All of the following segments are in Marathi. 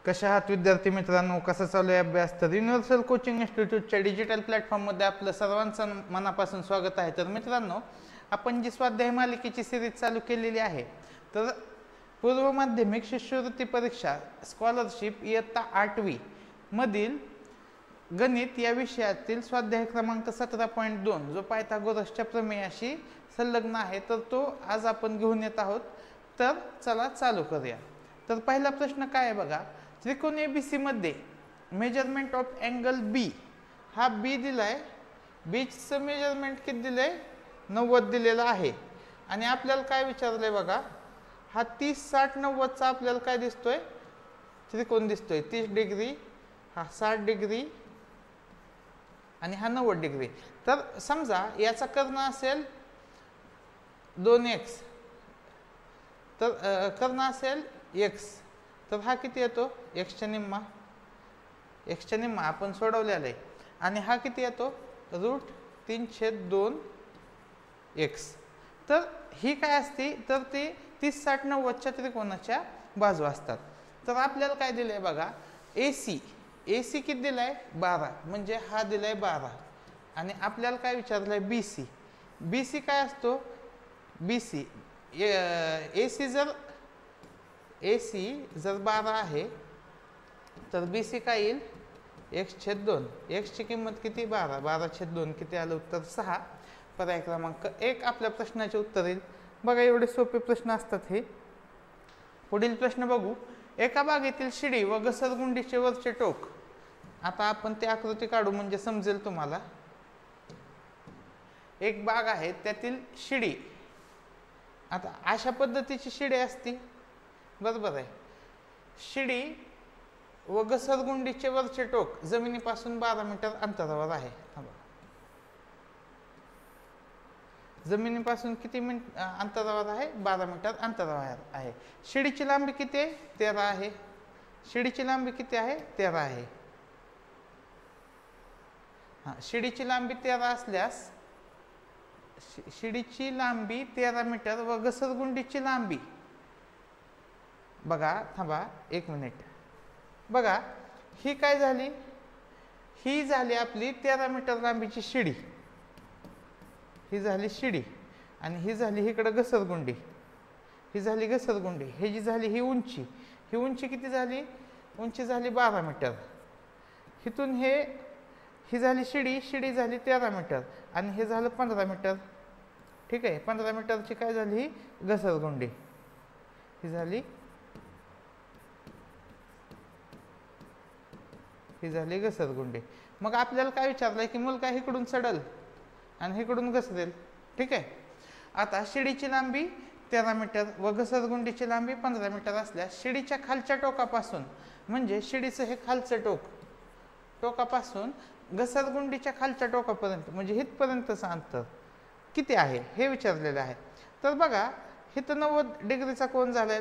कशा आहात विद्यार्थी मित्रांनो, कसा चालू आहे अभ्यास? तर युनिव्हर्सल कोचिंग इन्स्टिट्यूटच्या डिजिटल प्लॅटफॉर्ममध्ये आपलं सर्वांचं मनापासून स्वागत आहे. तर मित्रांनो, आपण जी स्वाध्याय मालिकेची सिरीज चालू केलेली आहे, तर पूर्व माध्यमिक शिष्यवृत्ती परीक्षा स्कॉलरशिप इयत्ता 8वी मधील गणित या विषयातील स्वाध्याय क्रमांक 17.2 जो पायथागोरसच्या प्रमेयाशी संलग्न आहे, तर तो आज आपण घेऊन येत आहोत. तर चला चालू करूया. तर पहिला प्रश्न काय आहे बघा, त्रिकोण एबीसी मध्ये मेजरमेंट ऑफ अँगल बी, हा बी दिलाय, बीचं मेजरमेंट किती दिलंय? 90 दिलेला आहे. आणि आपल्याला काय विचारलंय बघा, हा 30 60 90चा आपल्याला काय दिसतोय? त्रिकोण दिसतोय. 30 डिग्री, हा 60 डिग्री आणि हा 90 डिग्री. तर समजा याचा कर्ण असेल 2x, तर कर्ण असेल x, तर हा किती येतो? x च्या निम्मा. x च्या निम्मा आपण सोडवलेला आहे. आणि हा किती येतो? √3/2x. तर ही काय असते? तर ती 30 60 90च्या त्रिकोणाच्या बाजू असतात. तर आपल्याला काय दिलंय बघा, AC किती दिलाय? 12, म्हणजे हा दिलाय 12. आणि आपल्याला काय विचारलंय? BC काय असतो? BC AC जर 12 आहे, तर BC काय येईल? x/2. x ची किंमत किती? 12. 12/2 किती आलं उत्तर? 6. पर्याय क्रमांक 1 आपल्या प्रश्नाचे उत्तर येईल. बघा, एवढे सोपे प्रश्न असतात हे. पुढील प्रश्न बघू. एका बागेतील शिडी व घसरगुंडीचे वरचे टोक. आता आपण ती आकृती काढू म्हणजे समजेल तुम्हाला. एक बाग आहे, त्यातील शिडी. आता अशा पद्धतीची शिडी असती, बरोबर आहे. शिडी व घसरगुंडीचे वरचे टोक जमिनीपासून 12 मीटर अंतरावर आहे. जमिनीपासून किती अंतरावर आहे? 12 मीटर अंतरावर आहे. शिडीची लांबी किती आहे? 13 आहे. शिडीची लांबी किती आहे? 13 आहे. शिडीची लांबी 13 असल्यास शिडीची लांबी 13 मीटर व घसरगुंडीची लांबी, बघा थांबा 1 मिनिट. बघा, ही काय झाली? ही झाली आपली 13 मीटर लांबीची शिडी. ही झाली शिडी आणि ही झाली इकडे घसरगुंडी. ही झाली घसरगुंडी. ही जी झाली ही उंची. ही उंची किती झाली? उंची झाली 12 मीटर. इथून ही झाली शिडी झाली 13 मीटर आणि हे झालं 15 मीटर. ठीक आहे. 15 मीटरची काय झाली? ही घसरगुंडी. ही झाली घसरगुंडी. मग आपल्याला काय विचारलंय की मुलगा इकडून चढल आणि इकडून घसरेल. ठीक आहे. आता शिडीची लांबी 13 मीटर व घसरगुंडीची लांबी 15 मीटर असल्यास शिडीच्या खालच्या टोकापासून, म्हणजे शिडीचं हे खालचं टोकापासून घसरगुंडीच्या खालच्या टोकापर्यंत, म्हणजे इथपर्यंतचं अंतर किती आहे हे विचारलेलं आहे. तर बघा, इथं 90 डिग्रीचा कोन झालाय.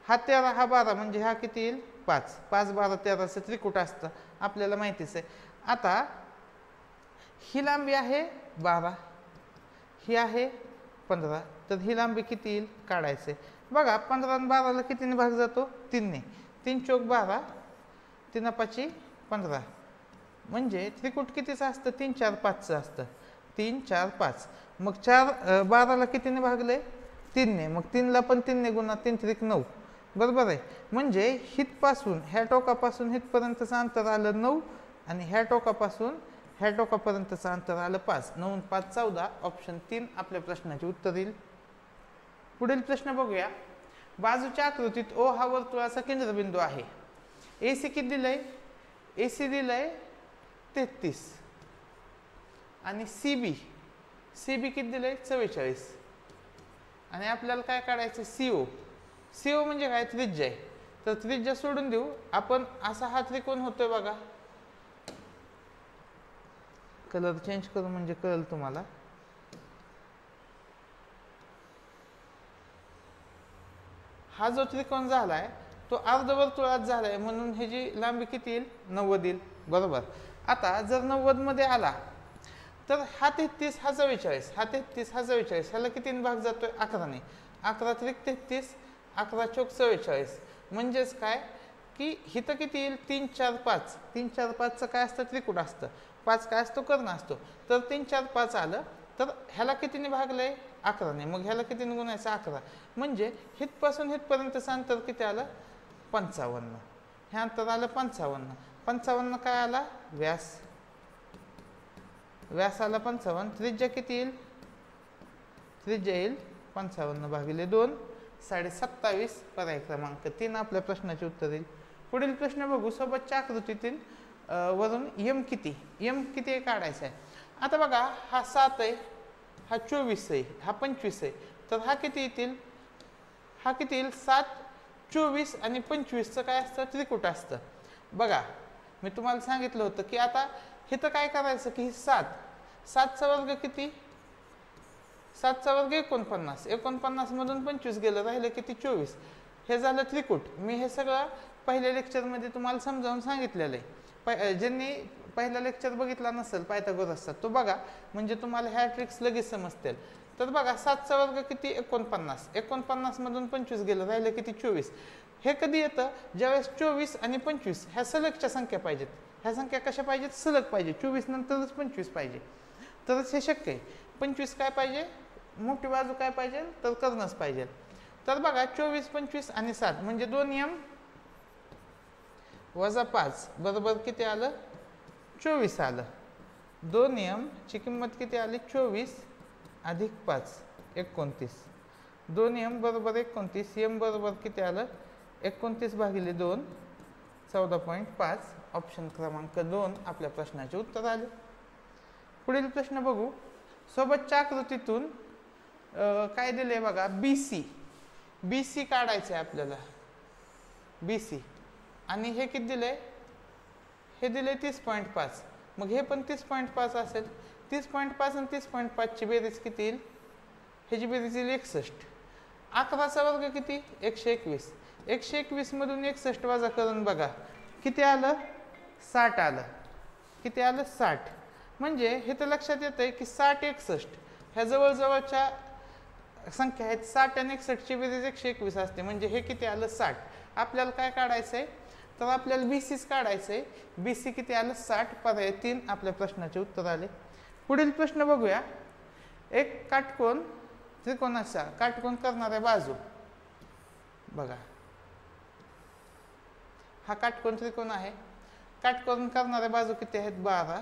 हा 13, हा 12, म्हणजे हा किती येईल? 5. 5 12 13चं त्रिकूट असतं, आपल्याला माहितीच आहे. आता ही लांबी आहे 12, ही आहे 15, तर ही लांबी किती येईल? काढायचे. बघा, 15 आणि 12ला कितीने भाग जातो? 3ने. 3 चौक 12, 3 5 15, म्हणजे त्रिकूट कितीचं असतं? 3 4 5चं असतं. 3 4 5. मग 12ला कितीने भागले? 3ने. मग 3ला पण 3ने गुणा 3 त्रिक 9, बरोबर आहे. म्हणजे हितपासून ह्या टोकापासून हितपर्यंतचं अंतर आलं 9 आणि ह्या टोकापासून ह्या टोकापर्यंतचं अंतर आलं 5. 9 5 14. ऑप्शन 3 आपल्या प्रश्नाचे उत्तर येईल. पुढील प्रश्न बघूया. बाजूच्या आकृतीत O हा वर्तुळाचा केंद्रबिंदू आहे. AC किती दिलंय? AC दिलंय 33 आणि CB किती दिलंय? 44. आणि आपल्याला काय काढायचं? CO म्हणजे काय? त्रिज्या आहे. तर त्रिज्या सोडून देऊ आपण. असा हा त्रिकोण होतोय बघा. कलर चेंज करू म्हणजे कळेल तुम्हाला. हा जो त्रिकोण झालाय तो अर्धवर्तुळात झालाय, म्हणून हे जी लांबी किती येईल? 90 येईल, बरोबर. आता जर 90 मध्ये आला तर हा 33, हा 44, हा 33, हा 44, ह्याला कितीने भाग जातोय? 11ने. 11 त्रिक 33, 11 चौक 44, म्हणजेच काय? की हिथं किती येईल 3 4 5 3 4 5चं काय असतं त्रिकुट असतं 5 काय असतो कर्ण असतो तर 3 4 5 आलं तर ह्याला कितीने भागलंय 11ने मग ह्याला कितीने गुणायचं 11 म्हणजे हितपासून हितपर्यंतचं अंतर किती आलं 55 हे अंतर आलं 55 काय आला व्यास आला 55 त्रिज्या किती येईल त्रिज्या येईल 55 भागिले 2 27.5 पर्याय क्रमांक 3 आपल्या प्रश्नाचे उत्तर येईल पुढील प्रश्न बघू सोबतच्या आकृतीतील वरून यम किती आहे काढायचा आहे आता बघा हा 7 आहे हा 24 आहे हा 25 आहे तर हा किती येईल 7 24 आणि 25चं काय असतं त्रिकुट असतं बघा मी तुम्हाला सांगितलं होतं की आता इथं काय करायचं की 7चा वर्ग किती 7चा वर्ग 49 मधून 25 गेलं राहिलं किती 24 हे झालं त्रिकुट मी हे सगळं पहिल्या लेक्चरमध्ये तुम्हाला समजावून सांगितलेलं आहे ज्यांनी पहिला लेक्चर बघितला नसेल पायथागोरसचा तो बघा म्हणजे तुम्हाला ह्या ट्रिक्स लगेच समजतील तर बघा 7चा वर्ग किती 49 मधून 25 गेलं राहिलं किती 24 हे कधी येतं ज्यावेळेस 24 आणि 25 ह्या सलगच्या संख्या पाहिजेत ह्या संख्या कशा पाहिजेत सलग पाहिजे 24 नंतरच 25 पाहिजे तरच हे शक्य आहे 25 काय पाहिजे मोठी बाजू काय पाहिजे तर कर्णच पाहिजे तर बघा 24 25 आणि 7 म्हणजे 2m वजा 5 बरोबर किती आलं 24 आलं 2m ची किंमत किती आली 24 अधिक 5 29 2m बरोबर 29 m बरोबर किती आलं 29 भागिले 2 14.5 ऑप्शन क्रमांक 2 आपल्या प्रश्नाचे उत्तर आले पुढील प्रश्न बघू सोबतच्या आकृतीतून काय दिले बघा BC काढायचं आहे आपल्याला BC आणि हे किती दिले हे दिले 30.5 मग हे पण 30.5 असेल 30.5 आणि 30.5 ची बेरीज किती येईल ह्याची बेरीज येईल 61 11चा वर्ग किती 121 मधून 61 वजा करून बघा किती आलं 60 आलं किती आलं 60 म्हणजे हे तर लक्षात येतंय की 60 61 ह्या जवळजवळच्या संख्या आहेत 60 आणि 61 ची बेरीज 121 असते म्हणजे हे किती आलं 60 आपल्याला काय काढायचं आहे तर आपल्याला BCच काढायचं आहे BC किती आलं 60 पर्याय 3 आपल्या प्रश्नाचे उत्तर आले पुढील प्रश्न बघूया एक काटकोन त्रिकोणाचा काटकोन करणाऱ्या बाजू बघा हा काटकोन त्रिकोण आहे काटकोन करणाऱ्या बाजू किती आहेत 12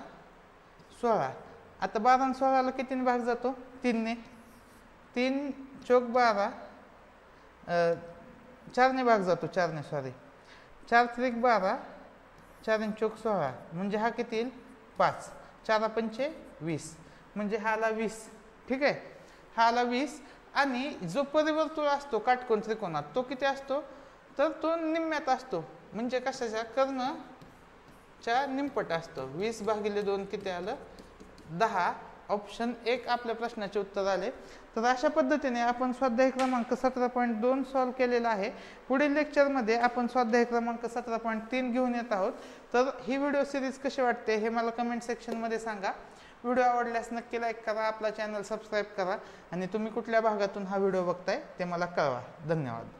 16 आता 12 आणि 16 ला कितीने भाग जातो 3 ने 3 चौक 12 4 ने भाग जातो 4 ने सॉरी 4 त्रिक 12 4 आणि चौक 16 म्हणजे हा किती येईल 5 4 पंचे 20 म्हणजे हा आला 20 ठीक आहे हा आला 20 आणि जो परिवर्तुळ असतो काटकोन त्रिकोणात तो किती असतो तर तो निम्म्यात असतो म्हणजे कशाच्या कर्णच्या निमपट असतो 20 भागिले 2 किती आलं 10 ऑप्शन 1 आपल्या प्रश्नाचे उत्तर आले तर अशा पद्धतीने आपण स्वाध्याय क्रमांक 17.2 सॉल्व्ह केलेला आहे पुढील लेक्चरमध्ये आपण स्वाध्याय क्रमांक 17.3 घेऊन येत आहोत तर ही व्हिडिओ सिरीज कशी वाटते हे मला कमेंट सेक्शनमध्ये सांगा व्हिडिओ आवडल्यास नक्की लाईक करा आपला चॅनल सबस्क्राईब करा आणि तुम्ही कुठल्या भागातून हा व्हिडिओ बघताय ते मला कळवा धन्यवाद